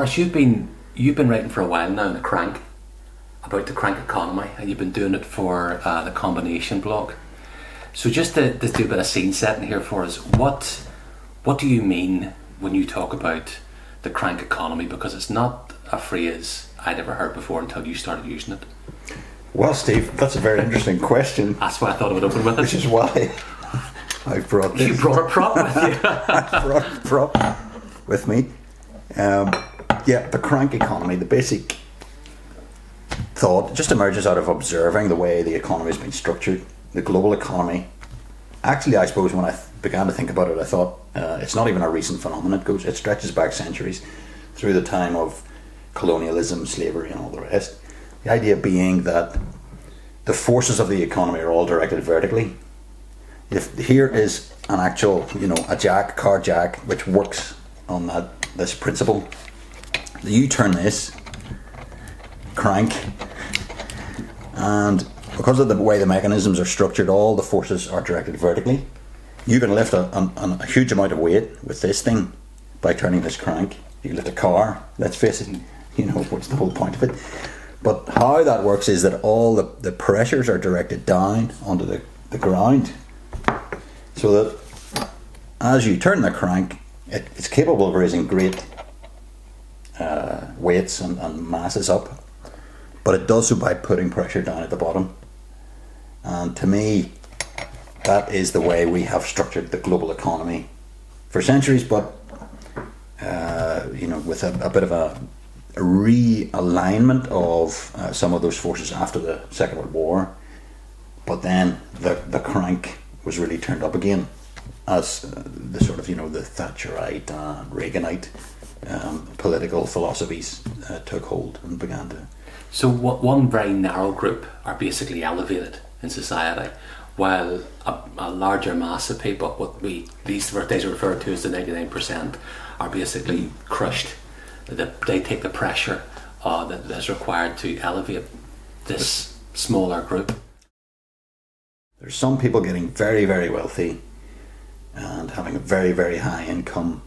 Maurice, you've been writing for a while now in a crank about the crank economy, and you've been doing it for the Combination blog. So just to do a bit of scene setting here for us, what do you mean when you talk about the crank economy? Because it's not a phrase I'd ever heard before until you started using it. Well, Steve, that's a very interesting question. That's why I thought I would open with it. Which is why I brought this. You brought a prop with you. I brought a prop with me. The crank economy, the basic thought just emerges out of observing the way the economy has been structured, the global economy. Actually, I suppose when I began to think about it, I thought it's not even a recent phenomenon. It stretches back centuries through the time of colonialism, slavery, and all the rest. The idea being that the forces of the economy are all directed vertically. If here is an actual, a car jack, which works on this principle. You turn this crank, and because of the way the mechanisms are structured, all the forces are directed vertically. You can lift a huge amount of weight with this thing by turning this crank. You can lift a car, let's face it, what's the whole point of it. But how that works is that all the pressures are directed down onto the ground, so that as you turn the crank, it's capable of raising great weights and masses up, but it does so by putting pressure down at the bottom. And to me, that is the way we have structured the global economy for centuries, but with a bit of a realignment of some of those forces after the Second World War. But then the crank was really turned up again as the sort of, the Thatcherite and Reaganite political philosophies took hold and began to... So one very narrow group are basically elevated in society, while a larger mass of people, these days are referred to as the 99%, are basically crushed. They take the pressure that is required to elevate this smaller group. There's some people getting very, very wealthy and having a very, very high income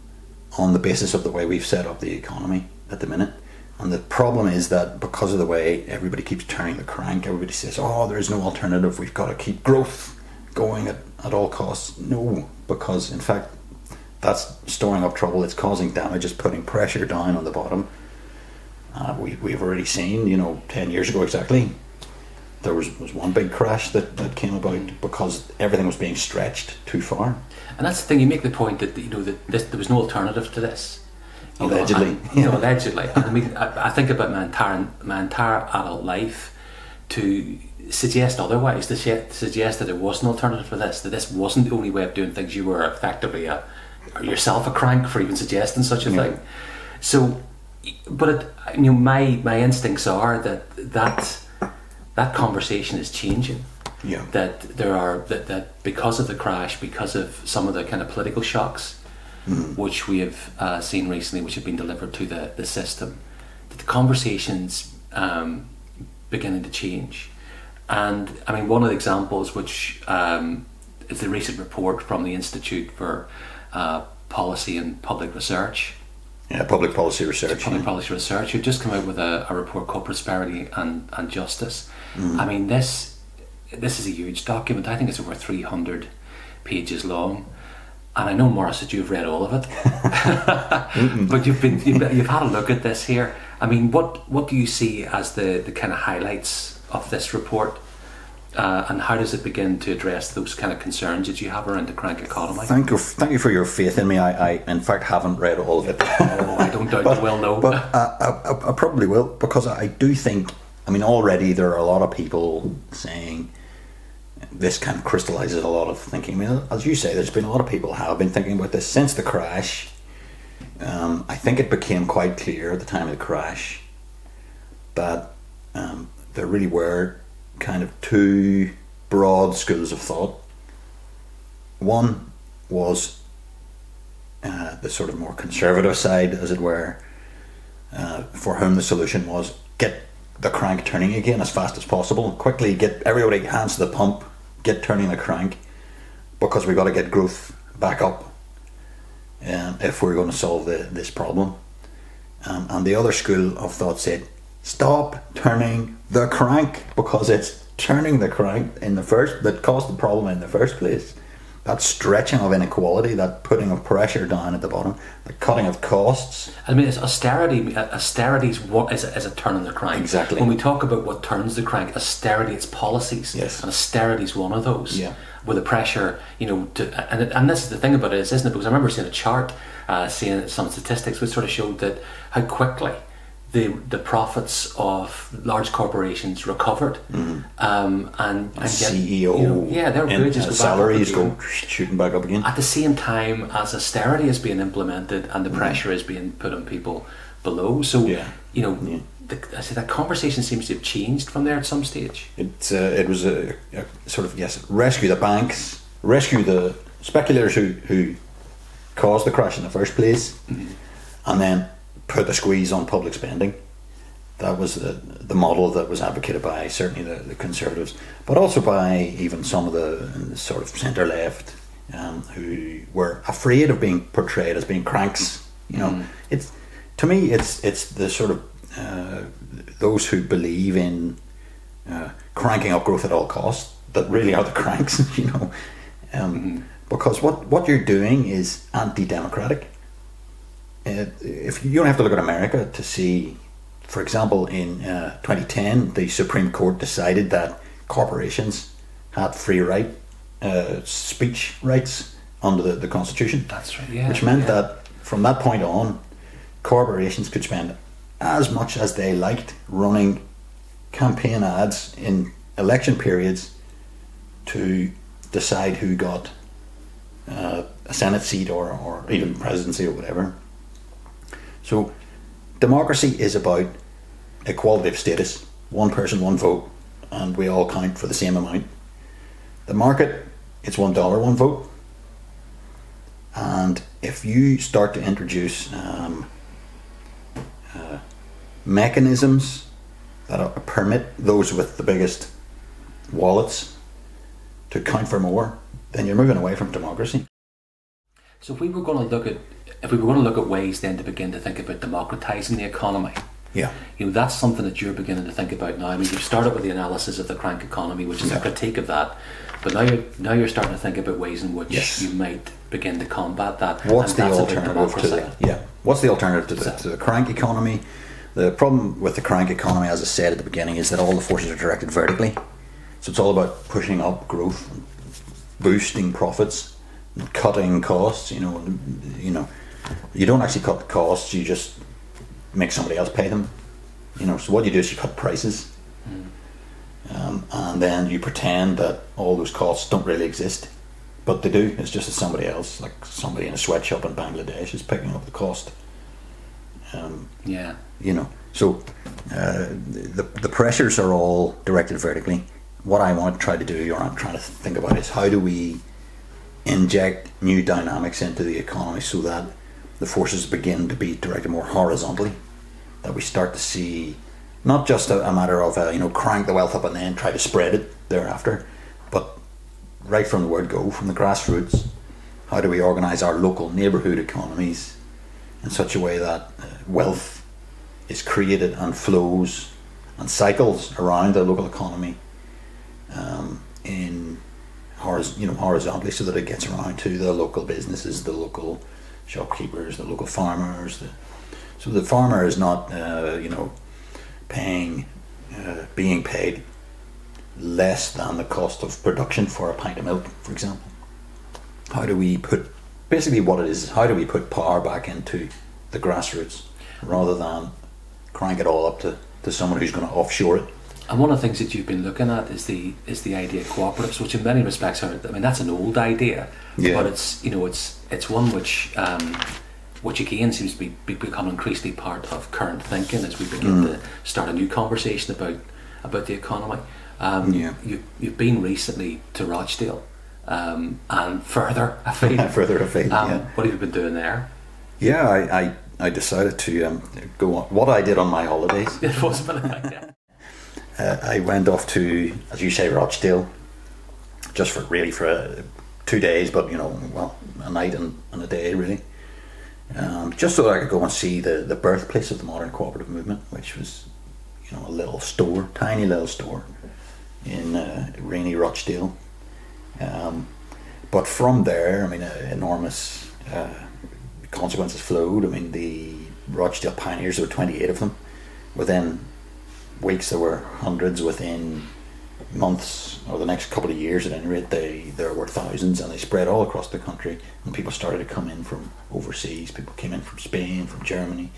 on the basis of the way we've set up the economy at the minute. And the problem is that because of the way everybody keeps turning the crank, everybody says, there is no alternative, we've got to keep growth going at all costs. No, because in fact that's storing up trouble, it's causing damage, it's putting pressure down on the bottom. We've already seen, 10 years ago exactly, there was one big crash that came about because everything was being stretched too far. And that's the thing, you make the point that there was no alternative to this. Allegedly. Allegedly. I mean, I think about my entire adult life to suggest otherwise, to suggest that there was an alternative for this, that this wasn't the only way of doing things. You were effectively yourself a crank for even suggesting such a thing. So, but my instincts are that conversation is changing. Yeah. That there are that because of the crash, because of some of the kind of political shocks, which we have seen recently, which have been delivered to the system, that the conversation's beginning to change. And I mean, one of the examples, which is the recent report from the Institute for Policy and Public Research. Yeah, Public Policy Research. Policy Research, who just come out with a report called Prosperity and Justice. I mean, this is a huge document. I think it's over 300 pages long. And I know, Maurice, that you've read all of it, but you've had a look at this here. I mean, what do you see as the kind of highlights of this report, and how does it begin to address those kind of concerns that you have around the crank economy? Thank you for your faith in me. I in fact haven't read all of it. I don't doubt you will know. But I probably will, because I do think, already there are a lot of people saying this kind of crystallizes a lot of thinking. As you say, there's been a lot of people have been thinking about this since the crash. I think it became quite clear at the time of the crash that there really were kind of two broad schools of thought. One was the sort of more conservative side, as it were, for whom the solution was get the crank turning again as fast as possible, quickly get everybody hands to the pump, get turning the crank, because we've got to get growth back up if we're going to solve this problem. And the other school of thought said, stop turning the crank, because it's turning the crank that caused the problem in the first place. That stretching of inequality, that putting of pressure down at the bottom, the cutting of costs. I mean, it's austerity. Austerity's what is a turn on the crank. Exactly. When we talk about what turns the crank, austerity, it's policies. Yes. And austerity's one of those. Yeah. With the pressure, and this is the thing about it, isn't it? Because I remember seeing a chart, seeing some statistics which sort of showed that how quickly the profits of large corporations recovered, and CEO, their wages go salaries go shooting back up again at the same time as austerity is being implemented and the pressure is being put on people below. So I say that conversation seems to have changed from there at some stage. It was a sort of rescue the banks, rescue the speculators who caused the crash in the first place, and then put a squeeze on public spending. That was the model that was advocated by certainly the Conservatives, but also by even some of the sort of centre left, who were afraid of being portrayed as being cranks. It's to me it's the sort of those who believe in cranking up growth at all costs that really are the cranks. Because what you're doing is anti-democratic. If you don't have to look at America to see, for example, in 2010, the Supreme Court decided that corporations had free speech rights under the Constitution. That's right. Yeah. Which meant that from that point on, corporations could spend as much as they liked running campaign ads in election periods to decide who got a Senate seat or even presidency or whatever. So democracy is about equality of status, one person, one vote, and we all count for the same amount. The market, it's $1, one vote. And if you start to introduce mechanisms that permit those with the biggest wallets to count for more, then you're moving away from democracy. So if we were going to look at ways then to begin to think about democratising the economy, that's something that you're beginning to think about now. I mean, you've started with the analysis of the crank economy, which is a critique of that, but now you're starting to think about ways in which you might begin to combat that. What's the alternative to that? What's the alternative to the crank economy? The problem with the crank economy, as I said at the beginning, is that all the forces are directed vertically. So it's all about pushing up growth, boosting profits, cutting costs. You don't actually cut the costs, you just make somebody else pay them. So what you do is you cut prices, and then you pretend that all those costs don't really exist, but they do. It's just that somebody else, like somebody in a sweatshop in Bangladesh, is picking up the cost. So the pressures are all directed vertically. What I want to try to do, or I'm trying to think about, is how do we inject new dynamics into the economy so that the forces begin to be directed more horizontally, that we start to see not just a matter of crank the wealth up and then try to spread it thereafter, but right from the word go, from the grassroots, how do we organise our local neighbourhood economies in such a way that wealth is created and flows and cycles around the local economy horizontally, so that it gets around to the local businesses, the local shopkeepers, the local farmers. So the farmer is not being paid less than the cost of production for a pint of milk, for example. How do we put power back into the grassroots rather than crank it all up to someone who's going to offshore it? And one of the things that you've been looking at is the idea of cooperatives, which in many respects that's an old idea, but it's one which again seems to be becoming increasingly part of current thinking as we begin to start a new conversation about the economy. You've been recently to Rochdale, and further afield. What have you been doing there? I decided to go on what I did on my holidays. It was a bit of that, I went off to, as you say, Rochdale, just for 2 days, but a night and a day really. just so that I could go and see the birthplace of the modern cooperative movement, which was, a little store, tiny little store in rainy Rochdale. But from there, enormous consequences flowed. The Rochdale pioneers, there were 28 of them. Within weeks, there were hundreds. Within months, or the next couple of years at any rate, there were thousands, and they spread all across the country. And people started to come in from overseas. People came in from Spain, from Germany,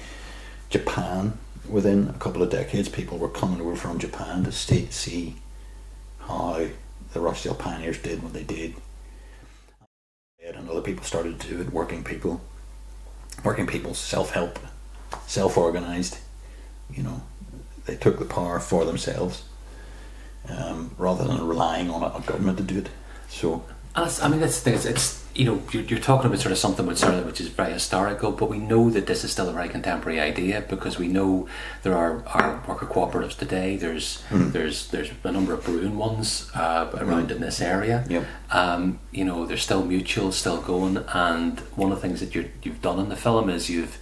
Japan. Within a couple of decades, people were coming over from Japan to see how the Rochdale pioneers did what they did. And other people started to do it. Working people, self-help, self-organised. They took the power for themselves, rather than relying on a government to do it. So, that's the thing. It's you're talking about sort of something which is very historical, but we know that this is still a very contemporary idea, because we know there are worker cooperatives today. There's a number of brewing ones around in this area. Yep. There's still mutuals still going, and one of the things that you've done in the film is you've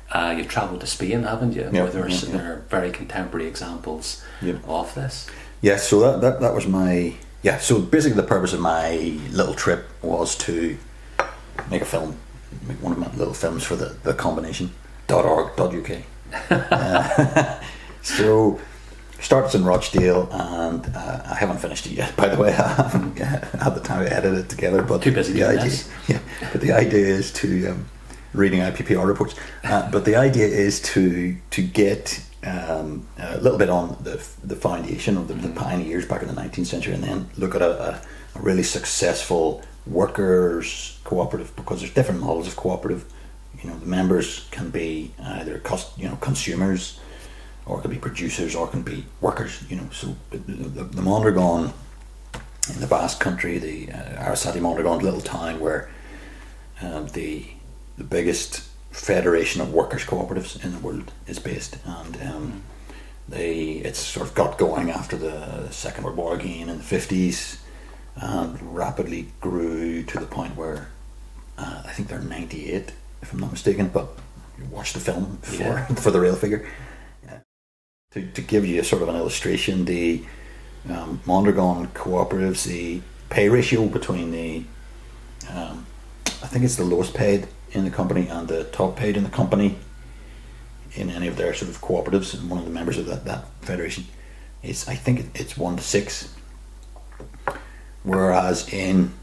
travelled to Spain, haven't you? Yep. Where there are very contemporary examples of this. Yeah, so that was my... Yeah, so basically the purpose of my little trip was to make a film, make one of my little films for the combination, .org.uk. So, starts in Rochdale, and I haven't finished it yet, by the way. I haven't had the time to edit it together. But too busy doing this. Yeah, but the idea is to... reading IPPR reports, but the idea is to get a little bit on the foundation of the pioneers back in the 19th century, and then look at a really successful workers cooperative, because there's different models of cooperative. The members can be either consumers, or it can be producers, or it can be workers. So the Mondragon in the Basque Country, the Arasati Mondragon little town where the biggest federation of workers' cooperatives in the world is based, and it's sort of got going after the Second World War again in the 50s, and rapidly grew to the point where I think they're 98, if I'm not mistaken, but watch the film for the real figure. To give you sort of an illustration, the Mondragon cooperatives, the pay ratio between the I think it's the lowest paid in the company and the top paid in the company in any of their sort of cooperatives, and one of the members of that federation is, I think it's 1 to 6, whereas in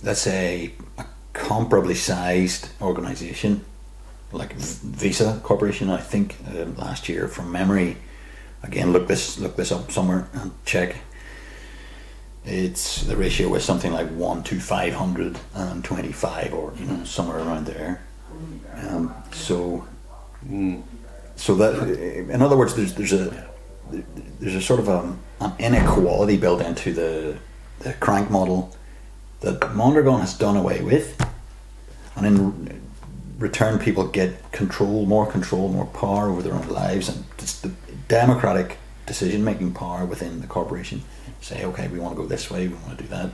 let's say a comparably sized organisation like Visa Corporation, I think last year from memory, again look this up somewhere and check, the ratio was something like 1 to 525, or somewhere around there. So that, in other words, there's a sort of an inequality built into the crank model that Mondragon has done away with, and in return people get more power over their own lives, and it's the democratic decision-making power within the corporation. Say, okay, we want to go this way, we want to do that.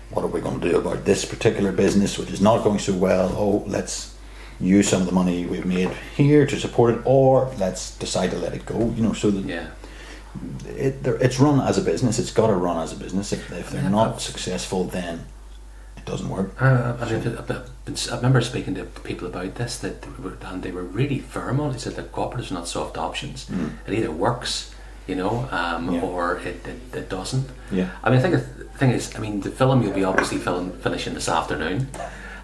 What are we going to do about this particular business which is not going so well? Oh, let's use some of the money we've made here to support it, or let's decide to let it go. So that it's run as a business. It's got to run as a business. If they're not successful, then it doesn't work. I remember speaking to people about this, and they were really firm on it. They said that cooperatives are not soft options. It either works, or it doesn't. Yeah. I think the thing is, the film you'll be obviously finishing this afternoon,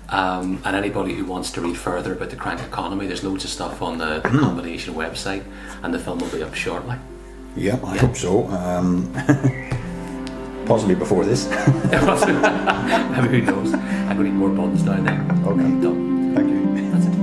and anybody who wants to read further about the crank economy, there's loads of stuff on the combination website, and the film will be up shortly. Yeah, I hope so. Possibly before this. Who knows? I'm going to need more buttons down there. Okay. Done. Thank you. That's it.